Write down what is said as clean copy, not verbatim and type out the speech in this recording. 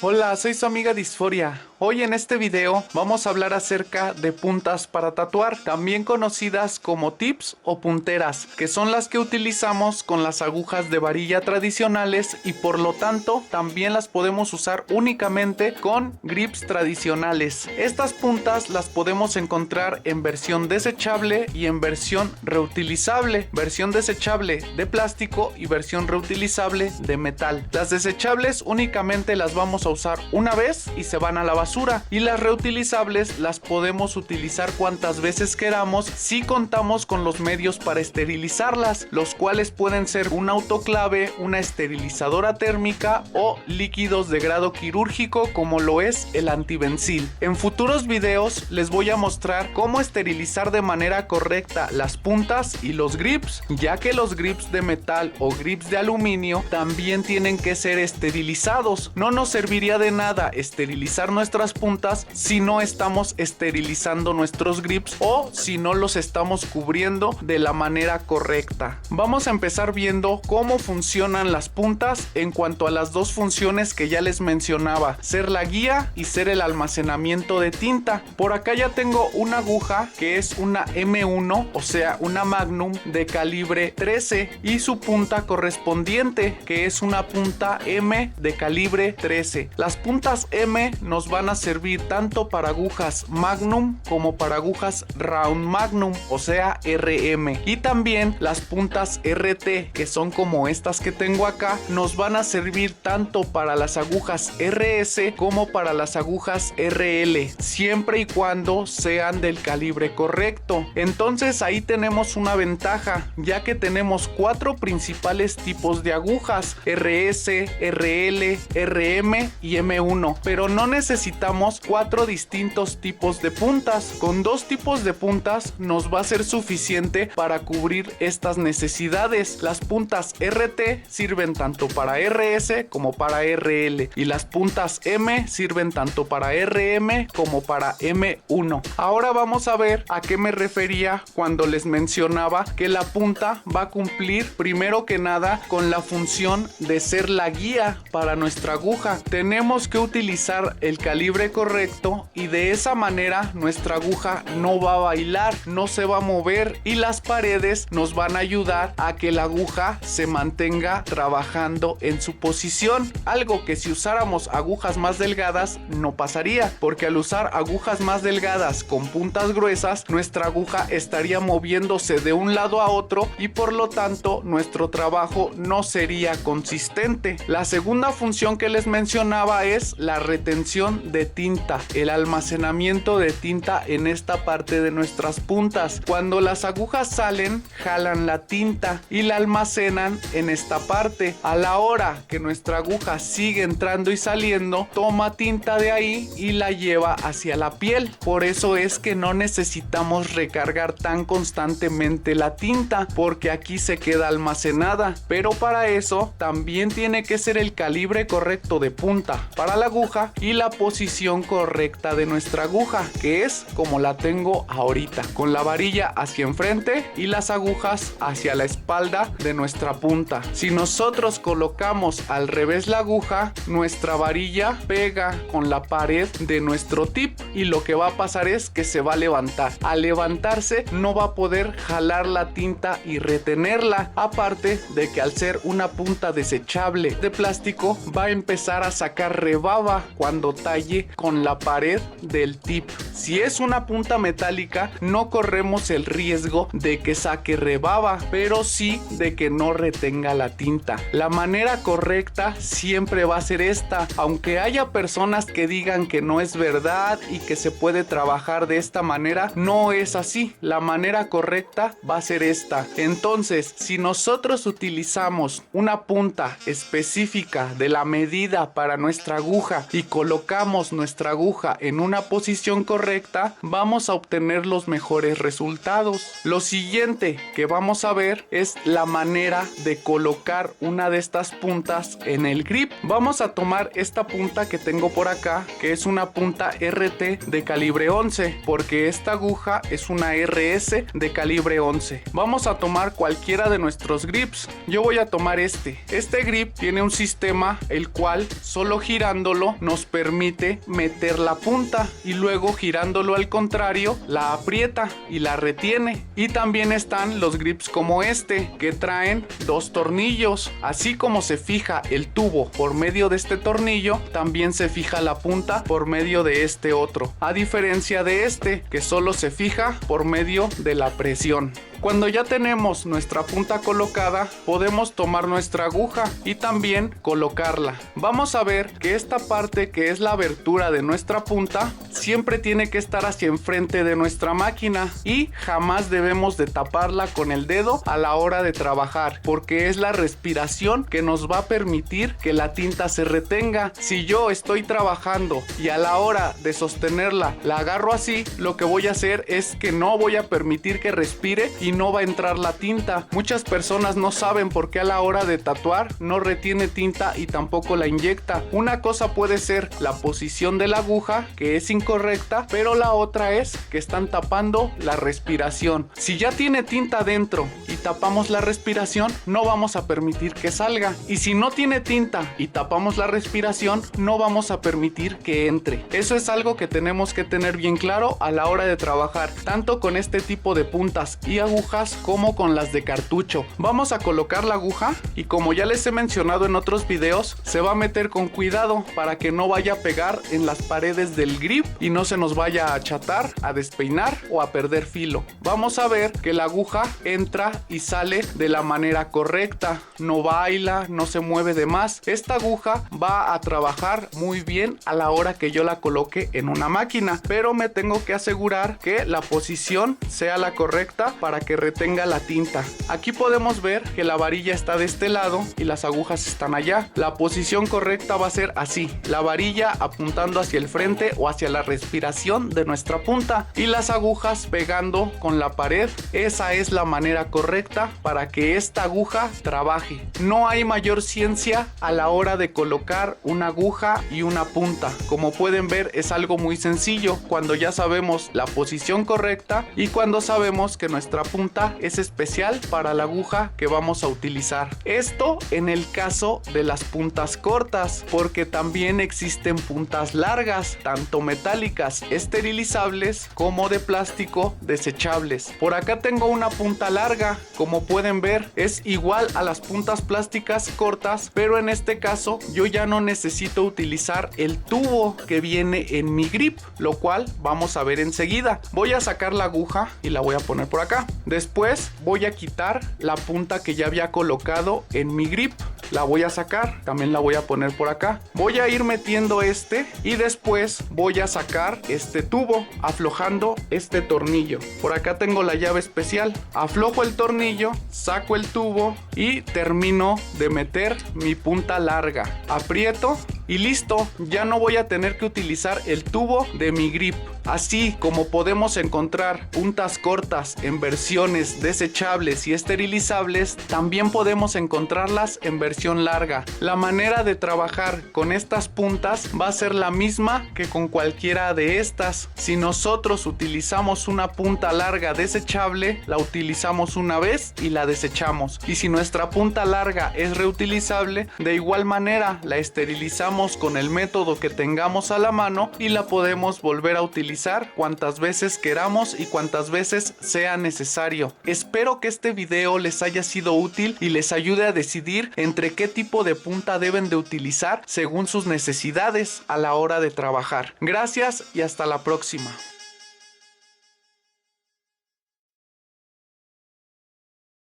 Hola, soy su amiga Disforia. Hoy en este video vamos a hablar acerca de puntas para tatuar, también conocidas como tips o punteras, que son las que utilizamos con las agujas de varilla tradicionales y por lo tanto también las podemos usar únicamente con grips tradicionales. Estas puntas las podemos encontrar en versión desechable y en versión reutilizable, versión desechable de plástico y versión reutilizable de metal. Las desechables únicamente las vamos a usar una vez y se van a la basura, y las reutilizables las podemos utilizar cuantas veces queramos si contamos con los medios para esterilizarlas, los cuales pueden ser un autoclave, una esterilizadora térmica o líquidos de grado quirúrgico como lo es el antibencil. En futuros videos les voy a mostrar cómo esterilizar de manera correcta las puntas y los grips, ya que los grips de metal o grips de aluminio también tienen que ser esterilizados. No nos serviría de nada esterilizar nuestras puntas si no estamos esterilizando nuestros grips o si no los estamos cubriendo de la manera correcta. Vamos a empezar viendo cómo funcionan las puntas en cuanto a las dos funciones que ya les mencionaba, ser la guía y ser el almacenamiento de tinta. Por acá ya tengo una aguja que es una M1, o sea una Magnum de calibre 13, y su punta correspondiente que es una punta M de calibre 13. Las puntas M nos van a servir tanto para agujas Magnum como para agujas Round Magnum, o sea RM, y también las puntas RT, que son como estas que tengo acá, nos van a servir tanto para las agujas RS como para las agujas RL, siempre y cuando sean del calibre correcto. Entonces ahí tenemos una ventaja, ya que tenemos cuatro principales tipos de agujas: RS, RL, RM y M1, pero no necesitamos cuatro distintos tipos de puntas. Con dos tipos de puntas nos va a ser suficiente para cubrir estas necesidades. Las puntas RT sirven tanto para RS como para RL, y las puntas M sirven tanto para RM como para M1. Ahora vamos a ver a qué me refería cuando les mencionaba que la punta va a cumplir primero que nada con la función de ser la guía para nuestra aguja. Tenemos que utilizar el calibre correcto y de esa manera nuestra aguja no va a bailar, no se va a mover, y las paredes nos van a ayudar a que la aguja se mantenga trabajando en su posición, algo que si usáramos agujas más delgadas no pasaría, porque al usar agujas más delgadas con puntas gruesas nuestra aguja estaría moviéndose de un lado a otro y por lo tanto nuestro trabajo no sería consistente. La segunda función que les mencionaba es la retención de tinta, el almacenamiento de tinta en esta parte de nuestras puntas. Cuando las agujas salen, jalan la tinta y la almacenan en esta parte. A la hora que nuestra aguja sigue entrando y saliendo, toma tinta de ahí y la lleva hacia la piel. Por eso es que no necesitamos recargar tan constantemente la tinta, porque aquí se queda almacenada. Pero para eso también tiene que ser el calibre correcto de punta para la aguja y la posición correcta de nuestra aguja, que es como la tengo ahorita, con la varilla hacia enfrente y las agujas hacia la espalda de nuestra punta. Si nosotros colocamos al revés la aguja, nuestra varilla pega con la pared de nuestro tip y lo que va a pasar es que se va a levantar. Al levantarse no va a poder jalar la tinta y retenerla, aparte de que al ser una punta desechable de plástico va a empezar a sacar rebaba cuando talle con la pared del tip. Si es una punta metálica no corremos el riesgo de que saque rebaba, pero sí de que no retenga la tinta. La manera correcta siempre va a ser esta, aunque haya personas que digan que no es verdad y que se puede trabajar de esta manera, no es así. La manera correcta va a ser esta. Entonces, si nosotros utilizamos una punta específica de la medida para nuestra aguja y colocamos nuestra aguja en una posición correcta, vamos a obtener los mejores resultados. Lo siguiente que vamos a ver es la manera de colocar una de estas puntas en el grip. Vamos a tomar esta punta que tengo por acá, que es una punta RT de calibre 11, porque esta aguja es una RS de calibre 11. Vamos a tomar cualquiera de nuestros grips. Yo voy a tomar este grip tiene un sistema el cual solo solo girándolo nos permite meter la punta y luego girándolo al contrario la aprieta y la retiene. Y también están los grips como este, que traen dos tornillos. Así como se fija el tubo por medio de este tornillo, también se fija la punta por medio de este otro, a diferencia de este que solo se fija por medio de la presión. Cuando ya tenemos nuestra punta colocada, podemos tomar nuestra aguja y también colocarla. Vamos a ver que esta parte, que es la abertura de nuestra punta, siempre tiene que estar hacia enfrente de nuestra máquina y jamás debemos de taparla con el dedo a la hora de trabajar, porque es la respiración que nos va a permitir que la tinta se retenga. Si yo estoy trabajando y a la hora de sostenerla la agarro así, lo que voy a hacer es que no voy a permitir que respire y no va a entrar la tinta. Muchas personas no saben por qué a la hora de tatuar no retiene tinta y tampoco la inyecta. Una cosa puede ser la posición de la aguja, que es incorrecta, pero la otra es que están tapando la respiración. Si ya tiene tinta dentro y tapamos la respiración, no vamos a permitir que salga. Y si no tiene tinta y tapamos la respiración, no vamos a permitir que entre. Eso es algo que tenemos que tener bien claro a la hora de trabajar, tanto con este tipo de puntas y agujas como con las de cartucho. Vamos a colocar la aguja y, como ya les he mencionado en otros videos, se va a meter con cuidado para que no vaya a pegar en las paredes del grip y no se nos vaya a achatar, a despeinar o a perder filo. Vamos a ver que la aguja entra y sale de la manera correcta, no baila, no se mueve de más. Esta aguja va a trabajar muy bien a la hora que yo la coloque en una máquina, pero me tengo que asegurar que la posición sea la correcta para que retenga la tinta. Aquí podemos ver que la varilla está de este lado y las agujas están allá. La posición correcta va a ser así, la varilla apuntando hacia el frente o hacia la respiración de nuestra punta y las agujas pegando con la pared. Esa es la manera correcta para que esta aguja trabaje. No hay mayor ciencia a la hora de colocar una aguja y una punta. Como pueden ver, es algo muy sencillo cuando ya sabemos la posición correcta y cuando sabemos que nuestra punta es especial para la aguja que vamos a utilizar. Esto en el caso de las puntas cortas, porque también existen puntas largas, tanto metálicas esterilizables como de plástico desechables. Por acá tengo una punta larga, como pueden ver es igual a las puntas plásticas cortas, pero en este caso yo ya no necesito utilizar el tubo que viene en mi grip, lo cual vamos a ver enseguida. Voy a sacar la aguja y la voy a poner por acá. Después voy a quitar la punta que ya había colocado en mi grip. La voy a sacar, también la voy a poner por acá. Voy a ir metiendo este y después voy a sacar este tubo aflojando este tornillo. Por acá tengo la llave especial. Aflojo el tornillo, saco el tubo y termino de meter mi punta larga. Aprieto y listo, ya no voy a tener que utilizar el tubo de mi grip. Así como podemos encontrar puntas cortas en versiones desechables y esterilizables, también podemos encontrarlas en versión larga. La manera de trabajar con estas puntas va a ser la misma que con cualquiera de estas. Si nosotros utilizamos una punta larga desechable, la utilizamos una vez y la desechamos. Y si nuestra punta larga es reutilizable, de igual manera la esterilizamos con el método que tengamos a la mano y la podemos volver a utilizar cuantas veces queramos y cuantas veces sea necesario. Espero que este video les haya sido útil y les ayude a decidir entre qué tipo de punta deben de utilizar según sus necesidades a la hora de trabajar. Gracias y hasta la próxima.